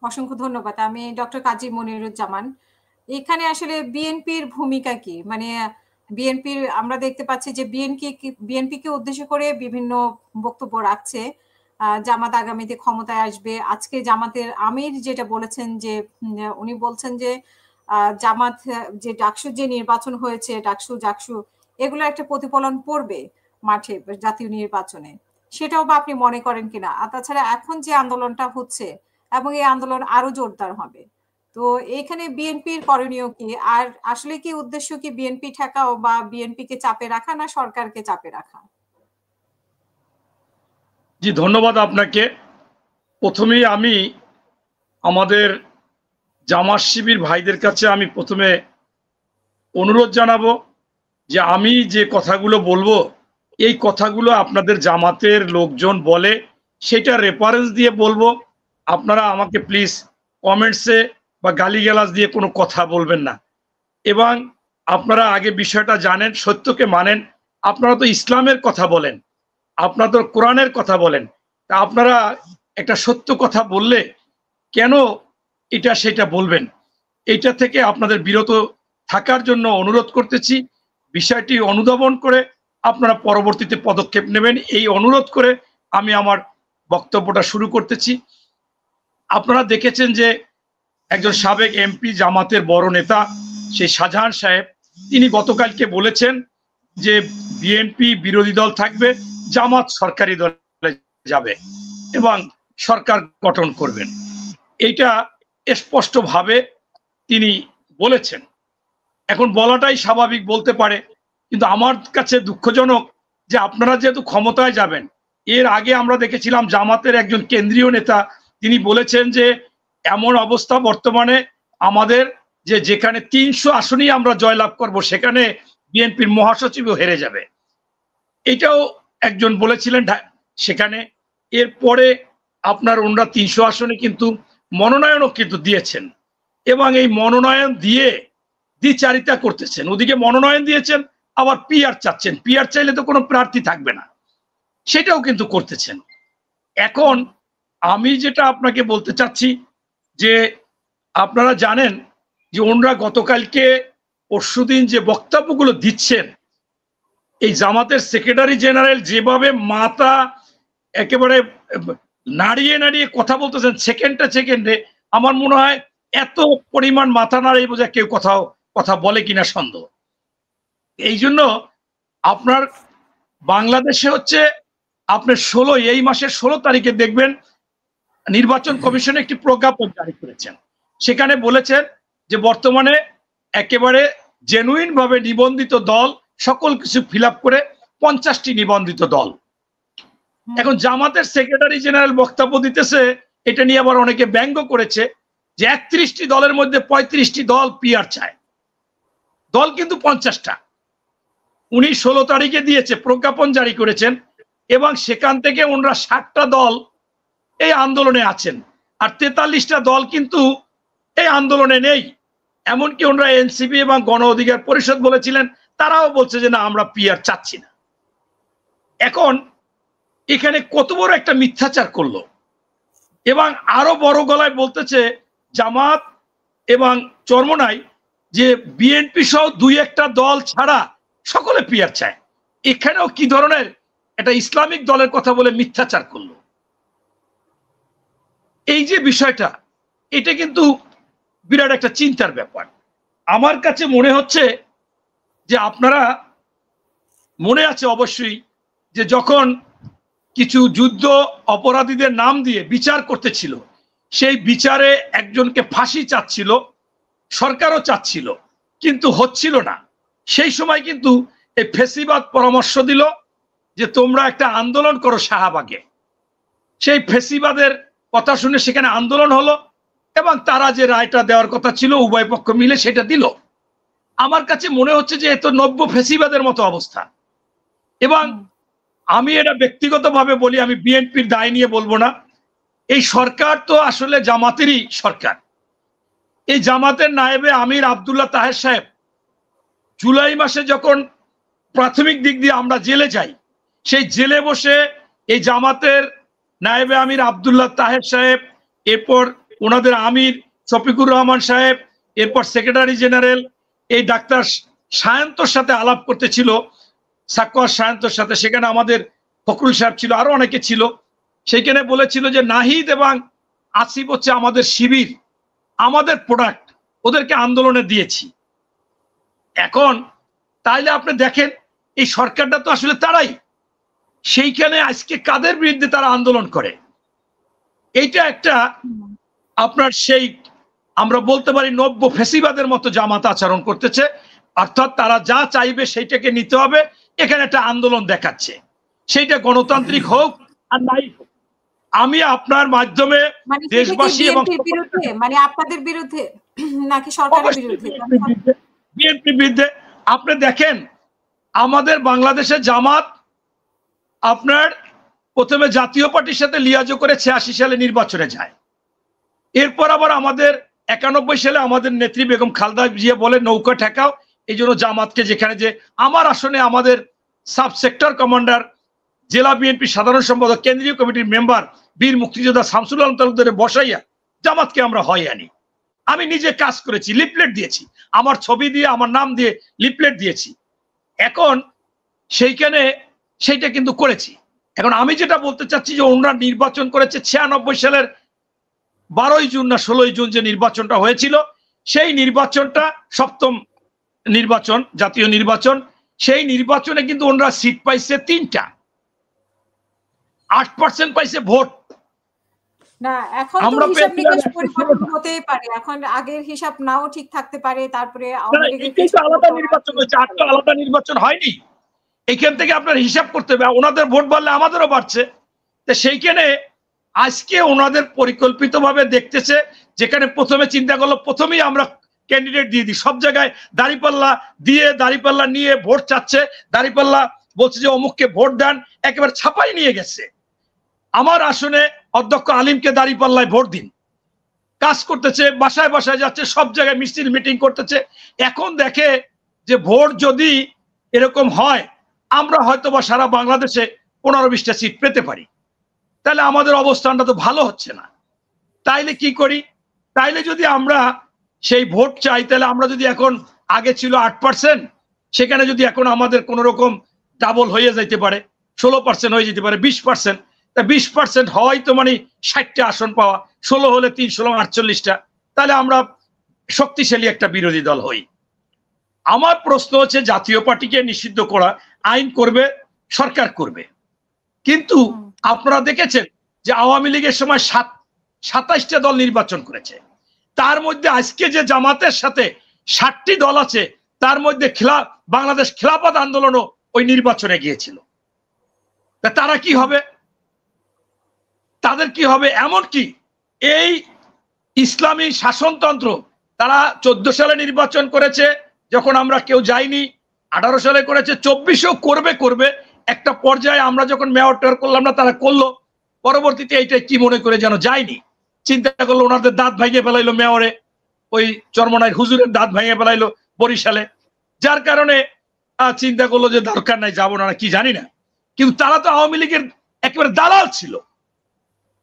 অসংখ্য ধন্যবাদ। আমি ডক্টর কাজী মনিরুজ্জামান। এখানে আসলে বিএনপির ভূমিকা কি? মানে বিএনপির আমরা দেখতে পাচ্ছি যে বিএনপিকে উদ্দেশ্য করে বিভিন্ন বক্তব্য রাখছে। জামাত আগামীতে ক্ষমতায় আসবে। আজকে জামাতের আমির যেটা বলেছেন যে উনি বলছেন যে জামাত যে ডাকসুর যে নির্বাচন হয়েছে, জাকসু এগুলো একটা প্রতিফলন পড়বে মাঠে জাতীয় নির্বাচনে। সেটাও বা আপনি মনে করেন কিনা? আর তাছাড়া এখন যে আন্দোলনটা হচ্ছে এবং এই আন্দোলন আরো জোরদার হবে। তো এখানে বিএনপির করণীয় কি? আর আসলে কি উদ্দেশ্য কি বিএনপি ঠেকাও বা বিএনপিকে চাপে রাখা না সরকারকে চাপে রাখা? জি, ধন্যবাদ আপনাকে। প্রথমেই আমি আমাদের জামাত শিবির ভাইদের কাছে আমি প্রথমে অনুরোধ জানাবো যে আমি যে কথাগুলো বলবো এই কথাগুলো আপনাদের জামাতের লোকজন বলে সেটা রেফারেন্স দিয়ে বলবো। আপনারা আমাকে প্লিজ কমেন্টসে বা গালিগালাজ দিয়ে কোনো কথা বলবেন না। এবং আপনারা আগে বিষয়টা জানেন, সত্যকে মানেন। আপনারা তো ইসলামের কথা বলেন, আপনারা তো কোরআনের কথা বলেন। তা আপনারা একটা সত্য কথা বললে কেন এটা সেটা বলবেন? এটা থেকে আপনাদের বিরত থাকার জন্য অনুরোধ করতেছি। বিষয়টি অনুধাবন করে আপনারা পরবর্তীতে পদক্ষেপ নেবেন এই অনুরোধ করে আমি আমার বক্তব্যটা শুরু করতেছি। আপনারা দেখেছেন যে একজন সাবেক এমপি জামাতের বড় নেতা সেই শাহজাহান সাহেব তিনি গতকালকে বলেছেন যে বিএনপি বিরোধী দল থাকবে, জামাত সরকারি দলে যাবে এবং সরকার গঠন করবেন। এইটা স্পষ্টভাবে তিনি বলেছেন। এখন বলাটাই স্বাভাবিক, বলতে পারে, কিন্তু আমার কাছে দুঃখজনক যে আপনারা যেহেতু ক্ষমতায় যাবেন, এর আগে আমরা দেখেছিলাম জামাতের একজন কেন্দ্রীয় নেতা তিনি বলেছেন যে এমন অবস্থা বর্তমানে আমাদের যে যেখানে ৩০০ আসনেই আমরা জয়লাভ করব সেখানে বিএনপির মহাসচিবও হেরে যাবে, এটাও একজন বলেছিলেন সেখানে। এরপরে আপনার ওনারা ৩০০ আসনে কিন্তু মনোনয়নও কিন্তু দিয়েছেন এবং এই মনোনয়ন দিয়ে দ্বিচারিতা করতেছেন। ওদিকে মনোনয়ন দিয়েছেন আবার পিআর চাচ্ছেন, পিআর চাইলে তো কোনো প্রার্থী থাকবে না, সেটাও কিন্তু করতেছেন। এখন আমি যেটা আপনাকে বলতে চাচ্ছি যে আপনারা জানেন যে ওনারা গতকালকে পরশুদিন যে বক্তব্যগুলো দিচ্ছেন, এই জামাতের সেক্রেটারি জেনারেল যেভাবে মাথা একেবারে নাড়িয়ে নাড়িয়ে কথা বলতেছেন সেকেন্ডে, আমার মনে হয় এত পরিমাণ মাথা নাড়িয়ে বোঝা কেউ কথা বলে কিনা সন্দেহ। এই জন্য আপনার বাংলাদেশে হচ্ছে আপনার এই মাসের 16 তারিখে দেখবেন নির্বাচন কমিশন একটি প্রজ্ঞাপন জারি করেছেন। সেখানে বলেছেন যে বর্তমানে একেবারে জেনুইন ভাবে নিবন্ধিত দল সকল কিছু ফিল আপ করে 50টি নিবন্ধিত দল। এখন জামাতের সেক্রেটারি জেনারেল বক্তব্য দিতেছে, এটা নিয়ে আবার অনেকে ব্যঙ্গ করেছে যে 31টি দলের মধ্যে 35টি দল পিআর চায়, দল কিন্তু 50টা। উনি 16 তারিখে দিয়েছে, প্রজ্ঞাপন জারি করেছেন এবং সেখান থেকে ওনারা 60টা দল এই আন্দোলনে আছেন আর 43টা দল কিন্তু এই আন্দোলনে নেই। এমনকি ওনারা এনসিপি এবং গণ অধিকার পরিষদ বলেছিলেন, তারাও বলছে যে না, আমরা পিআর চাচ্ছি না। এখন এখানে কত বড় একটা মিথ্যাচার করলো এবং আরো বড় গলায় বলতেছে জামাত এবং চরমোনাই যে বিএনপি সহ 2-1টা দল ছাড়া সকলে পিআর চায়। এখানেও কি ধরনের একটা ইসলামিক দলের কথা বলে মিথ্যাচার করলো। এই যে বিষয়টা, এটা কিন্তু বিরাট একটা চিন্তার ব্যাপার। আমার কাছে মনে হচ্ছে যে আপনারা মনে আছে অবশ্যই যে যখন কিছু যুদ্ধ অপরাধীদের নাম দিয়ে বিচার করতেছিল, সেই বিচারে একজনকে ফাঁসি চাচ্ছিল, সরকারও চাচ্ছিল, কিন্তু হচ্ছিল না। সেই সময় কিন্তু এই ফেসিবাদ পরামর্শ দিল যে তোমরা একটা আন্দোলন করো শাহবাগে। সেই ফেসিবাদের কথা শুনে সেখানে আন্দোলন হলো এবং তারা যে রায়টা দেওয়ার কথা ছিল উভয় পক্ষ মিলে সেটা দিল। আমার কাছে মনে হচ্ছে যে এত নব্য ফেসিবাদের মতো অবস্থা। এবং আমি এটা ব্যক্তিগতভাবে বলি, আমি বিএনপির দায় নিয়ে বলবো না। এই সরকার তো আসলে জামাতেরই সরকার। এই জামাতের নায়েবে আমির আব্দুল্লাহ তাহের সাহেব জুলাই মাসে যখন প্রাথমিক দিক দিয়ে আমরা জেলে যাই, সেই জেলে বসে এই জামাতের নায়েবে আমির আব্দুল্লাহ তাহের সাহেব, এরপর ওনাদের আমির শফিকুর রহমান সাহেব, এরপর সেক্রেটারি জেনারেল এই ডাক্তার সায়ন্তর সাথে আলাপ করতেছিল, সাকওয়ার সায়ন্তর সাথে। সেখানে আমাদের ফখরুল সাহেব ছিল, আরো অনেকে ছিল। সেখানে বলেছিল যে নাহিদ এবং আসিফ হচ্ছে আমাদের শিবির, আমাদের প্রোডাক্ট, ওদেরকে আন্দোলনে দিয়েছি। এখন তাইলে আপনি দেখেন এই সরকারটা তো আসলে তারাই, সেইখানে আজকে কাদের বিরুদ্ধে তারা আন্দোলন করে? এইটা একটা আপনার সেই আমরা বলতে পারি নব্য ফেসিবাদের মতো জামাত আচরণ করতেছে। অর্থাৎ তারা যা চাইবে সেইটাকে নিতে হবে, এখানে একটা আন্দোলন দেখাচ্ছে, সেইটা গণতান্ত্রিক হোক আর নাই হোক। আমি আপনার মাধ্যমে দেশবাসী এবং বিরুদ্ধে, মানে আপনাদের বিরুদ্ধে নাকি সরকারের বিরুদ্ধে? বিএনপির বিরুদ্ধে। আপনি দেখেন আমাদের বাংলাদেশে জামাত আপনার প্রথমে জাতীয় পার্টির সাথে লিয়াজো করে 86 সালে নির্বাচনে যায়। এরপর আবার আমাদের 91 সালে আমাদের নেত্রী বেগম খালেদা জিয়া বলে নৌকা ঠেকাও, এই জন্য জামাতকে, যেখানে যে আমার আসনে আমাদের সাব সেক্টর কমান্ডার, জেলা বিএনপি সাধারণ সম্পাদক, কেন্দ্রীয় কমিটির মেম্বার বীর মুক্তিযোদ্ধা শামসুল আলম তালুকদারের বসাইয়া জামাতকে আমরা হয় আনি। আমি নিজে কাজ করেছি, লিফলেট দিয়েছি, আমার ছবি দিয়ে আমার নাম দিয়ে লিফলেট দিয়েছি। এখন সেইখানে সেইটা কিন্তু করেছি। এখন আমি যেটা বলতে চাচ্ছি যে ওনারা নির্বাচন করেছে 96 সালের 12ই জুন না 16ই জুন যে নির্বাচনটা হয়েছিল, সেই নির্বাচনটা সপ্তম নির্বাচন, জাতীয় নির্বাচন। সেই নির্বাচনে কিন্তু ওনারা সিট পাইছে 3টা, 8% পাইছে ভোট। না, এখন তো হিসাব নিকাশ পরিবর্তন হতেই পারে, এখন আগের হিসাব নাও ঠিক থাকতে পারে। তারপরে আলাদা নির্বাচন হয়েছে, 8টা আলাদা নির্বাচন হয়নি। এইখান থেকে আপনার হিসাব করতে হবে, ওনাদের ভোট বাড়লে আমাদেরও বাড়ছে। তো সেইখানে আজকে ওনাদের পরিকল্পিতভাবে দেখতেছে, যেখানে প্রথমে চিন্তা করলো প্রথমেই আমরা ক্যান্ডিডেট দিয়ে দিই, সব জায়গায় দাঁড়িপাল্লা দিয়ে, দাঁড়িপাল্লা নিয়ে ভোট চাচ্ছে, দাঁড়িপাল্লা বলছে যে অমুককে ভোট দেন, একেবারে ছাপাই নিয়ে গেছে। আমার আসনে অধ্যক্ষ আলিমকে দাঁড়িপাল্লায় ভোট দিন কাজ করতেছে, বাসায় বাসায় যাচ্ছে, সব জায়গায় মিছিল মিটিং করতেছে। এখন দেখে যে ভোট যদি এরকম হয়, আমরা হয়তো বা সারা বাংলাদেশে 15-20টা সিট পেতে পারি, তাহলে আমাদের অবস্থানটা তো ভালো হচ্ছে না। তাইলে কি করি? তাইলে যদি আমরা সেই ভোট চাই, তাহলে আমরা যদি এখন আগে ছিল 8%, সেখানে যদি এখন আমাদের কোন রকম ডাবল হয়ে যাইতে পারে, 16% হয়ে যেতে পারে, 20%, তা 20% হয় তো মানে 60টা আসন পাওয়া, 16 হলে 3 16 48টা, তাহলে আমরা শক্তিশালী একটা বিরোধী দল হই। আমার প্রশ্ন হচ্ছে জাতীয় পার্টিকে নিষিদ্ধ করা, আইন করবে সরকার করবে, কিন্তু আপনারা দেখেছেন যে আওয়ামী লীগের সময় 27টা দল নির্বাচন করেছে, তার মধ্যে আজকে যে জামাতের সাথে 60টি দল আছে, তার মধ্যে বাংলাদেশ খেলাফত আন্দোলনও ওই নির্বাচনে গিয়েছিল। তারা কি হবে? তাদের কি হবে? এমনকি এই ইসলামী শাসনতন্ত্র তারা 14 সালে নির্বাচন করেছে, যখন আমরা কেউ যাইনি, 18 সালে করেছে, 24ও করবে। একটা পর্যায়ে আমরা যখন মেয়র টেয়র করলাম না, তারা করলো, পরবর্তীতে এইটা কি মনে করে যেন যায়নি, চিন্তা করলো ওনাদের দাঁত ভেঙে ফেলাইলো মেয়রে, ওই চরমনাই হুজুরের দাঁত ভেঙে ফেলাইলো বরিশালে, যার কারণে চিন্তা করলো যে দরকার নাই, যাবো না, কি জানি না। কিন্তু তারা তো আওয়ামী লীগের একেবারে দালাল ছিল।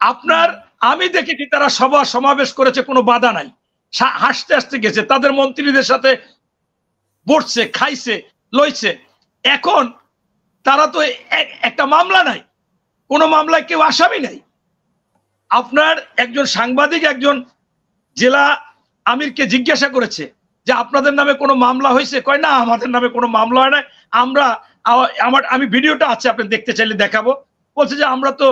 আপনার আমি দেখেছি তারা সভা সমাবেশ করেছে, কোনো বাধা নাই, হাসতে হাসতে গেছে, তাদের মন্ত্রীদের সাথে বসছে, খাইছে, লইছে। এখন তারা তো একটা মামলা নাই, কোনো মামলায় কেউ আসামি নাই। আপনার একজন সাংবাদিক একজন জেলা আমিরকে জিজ্ঞাসা করেছে যে আপনাদের নামে কোনো মামলা হয়েছে? কয় না, আমাদের নামে কোনো মামলা হয় না, আমি ভিডিওটা আছে, আপনি দেখতে চাইলে দেখাবো। বলছে যে আমরা তো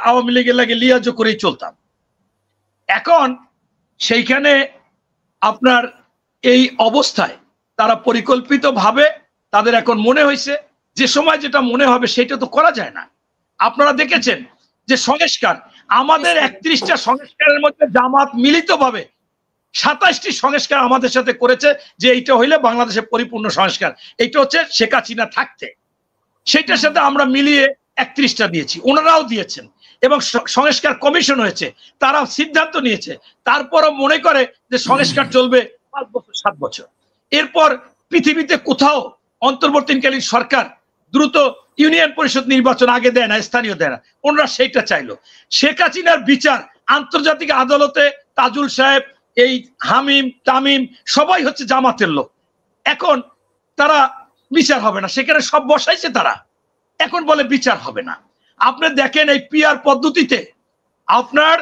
আওয়ামী লীগের লাগে লিয়াজো করেই চলতাম। এখন সেইখানে আপনার এই অবস্থায় তারা পরিকল্পিতভাবে তাদের এখন মনে হয়েছে যে সময় যেটা মনে হবে সেটা তো করা যায় না। আপনারা দেখেছেন যে সংস্কার, আমাদের 31টা সংস্কারের মধ্যে জামাত মিলিতভাবে 27টি সংস্কার আমাদের সাথে করেছে, যে এইটা হইলে বাংলাদেশের পরিপূর্ণ সংস্কার। এইটা হচ্ছে শেখ হাসিনা থাকতে, সেটার সাথে আমরা মিলিয়ে 31টা দিয়েছি, ওনারাও দিয়েছেন, এবং সংস্কার কমিশন হয়েছে, তারা সিদ্ধান্ত নিয়েছে। তারপরও মনে করে যে সংস্কার চলবে 5 বছর 7 বছর। এরপর পৃথিবীতে কোথাও অন্তর্বর্তীকালীন সরকার দ্রুত ইউনিয়ন পরিষদ নির্বাচন আগে দেয় না, স্থানীয় দেয় না, ওনারা সেইটা চাইলো। শেখ হাসিনার বিচার আন্তর্জাতিক আদালতে তাজুল সাহেব, এই হামিম তামিম সবাই হচ্ছে জামাতের লোক। এখন তারা বিচার হবে না, সেখানে সব বসাইছে তারা, এখন বলে বিচার হবে না। আপনি দেখেন এই পিআর পদ্ধতিতে আপনার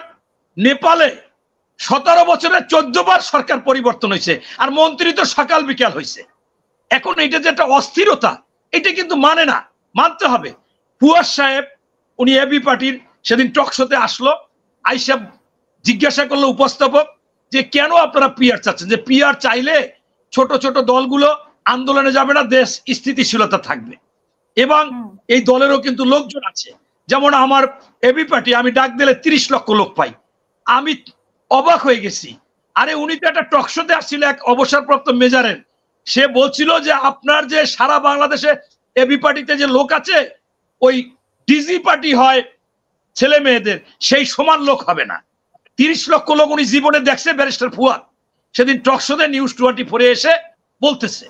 নেপালে 17 বছরে 14 বার সরকার পরিবর্তন হয়েছে, আর মন্ত্রী তো সকাল বিকাল হয়েছে। এখন এটা যে একটা অস্থিরতা, এটা কিন্তু মানে না, মানতে হবে। ফুয়াদ সাহেব উনি এবি পার্টির সেদিন টকশোতে আসলো, আইসা জিজ্ঞাসা করলো উপস্থাপক যে কেন আপনারা পিআর চাচ্ছেন, যে পিআর চাইলে ছোট ছোট দলগুলো আন্দোলনে যাবে না, দেশ স্থিতিশীলতা থাকবে। এবং এই দলেরও কিন্তু লোকজন আছে, যেমন আমার এবি পার্টি, আমি ডাক দিলে 30 লক্ষ লোক পাই। আমি অবাক হয়ে গেছি, আরে উনি তো একটা টকশোতে আসছিল এক অবসরপ্রাপ্ত মেজরের, সে বলছিল যে আপনার যে সারা বাংলাদেশে এবি পার্টিতে যে লোক আছে, ওই ডিজি পার্টি হয় ছেলে মেয়েদের, সেই সমান লোক হবে না। 30 লক্ষ লোক উনি জীবনে দেখছে ব্যারিস্টার ফুয়াদ, সেদিন টকশোতে নিউজ 24 এসে বলতেছে।